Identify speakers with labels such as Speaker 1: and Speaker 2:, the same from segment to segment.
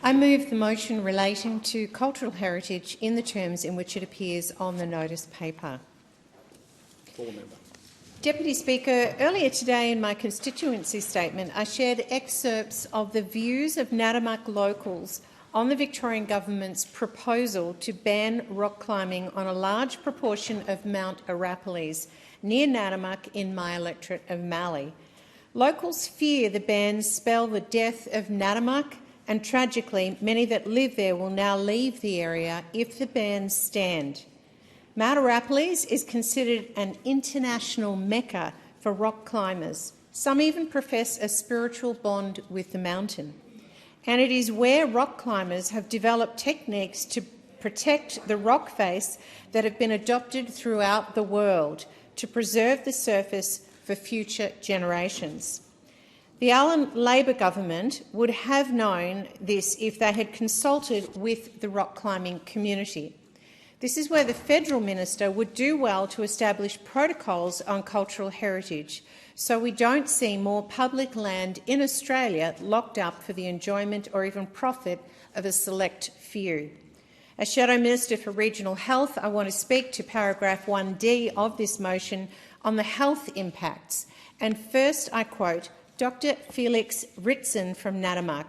Speaker 1: I move the motion relating to cultural heritage in the terms in which it appears on the notice paper. Deputy Speaker, earlier today in my constituency statement, I shared excerpts of the views of Nadamak locals on the Victorian Government's proposal to ban rock climbing on a large proportion of Mount Arapiles, near Nadamak in my electorate of Mallee. Locals fear the bans spell the death of Nadamak, and tragically, many that live there will now leave the area if the bans stand. Mount Arapiles is considered an international mecca for rock climbers. Some even profess a spiritual bond with the mountain. And it is where rock climbers have developed techniques to protect the rock face that have been adopted throughout the world to preserve the surface for future generations. The Allen Labor government would have known this if they had consulted with the rock climbing community. This is where the federal minister would do well to establish protocols on cultural heritage so we don't see more public land in Australia locked up for the enjoyment or even profit of a select few. As Shadow Minister for Regional Health, I want to speak to paragraph 1D of this motion on the health impacts. And first I quote Dr Felix Ritson from Nadamak.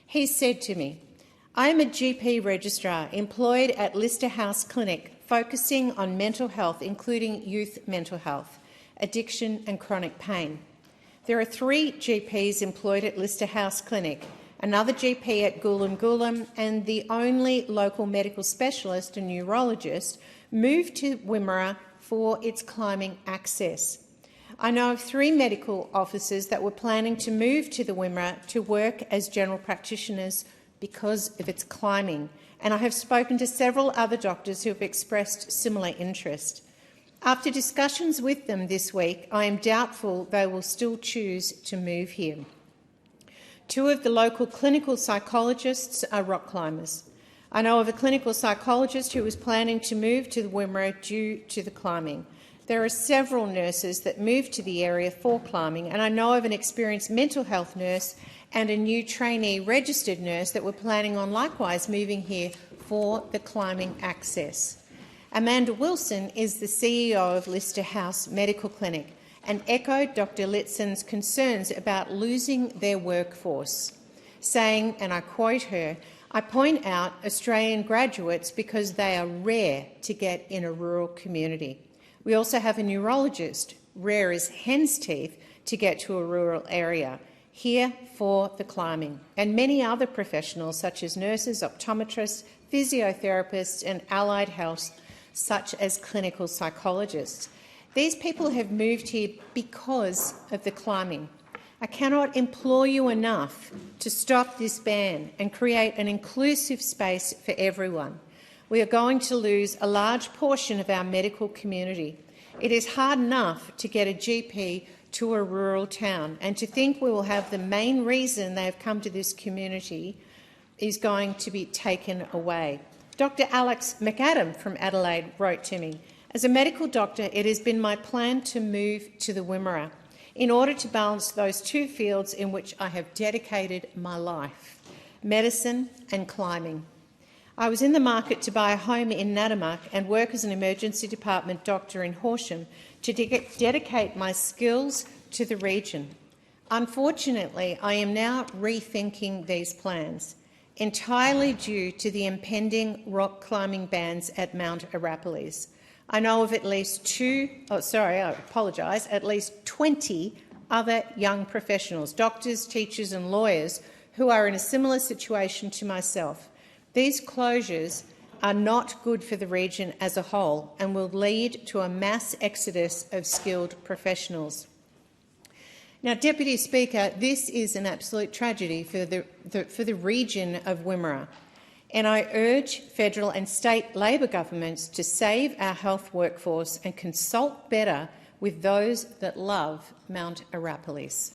Speaker 1: He said to me, "I am a GP registrar employed at Lister House Clinic, focusing on mental health, including youth mental health, addiction and chronic pain. There are 3 GPs employed at Lister House Clinic, another GP at Goolam and the only local medical specialist, a neurologist, moved to Wimmera for its climbing access. I know of 3 medical officers that were planning to move to the Wimmera to work as general practitioners because of its climbing, and I have spoken to several other doctors who have expressed similar interest. After discussions with them this week, I am doubtful they will still choose to move here. 2 of the local clinical psychologists are rock climbers. I know of a clinical psychologist who was planning to move to the Wimmera due to the climbing. There are several nurses that moved to the area for climbing, and I know of an experienced mental health nurse and a new trainee registered nurse that were planning on likewise moving here for the climbing access. Amanda Wilson is the CEO of Lister House Medical Clinic and echoed Dr Litson's concerns about losing their workforce, saying, and I quote her, "I point out Australian graduates because they are rare to get in a rural community. We also have a neurologist, rare as hen's teeth, to get to a rural area, here for the climbing, and many other professionals such as nurses, optometrists, physiotherapists and allied health, such as clinical psychologists. These people have moved here because of the climbing. I cannot implore you enough to stop this ban and create an inclusive space for everyone. We are going to lose a large portion of our medical community. It is hard enough to get a GP to a rural town, and to think we will have the main reason they have come to this community is going to be taken away." Dr Alex McAdam from Adelaide wrote to me, "As a medical doctor, it has been my plan to move to the Wimmera in order to balance those 2 fields in which I have dedicated my life, medicine and climbing. I was in the market to buy a home in Nadamak and work as an emergency department doctor in Horsham to dedicate my skills to the region. Unfortunately, I am now rethinking these plans, entirely due to the impending rock climbing bans at Mount Arapiles. I know of at least 20 other young professionals, doctors, teachers and lawyers, who are in a similar situation to myself. These closures are not good for the region as a whole and will lead to a mass exodus of skilled professionals." Now, Deputy Speaker, this is an absolute tragedy for the region of Wimmera, and I urge federal and state Labor governments to save our health workforce and consult better with those that love Mount Arapiles.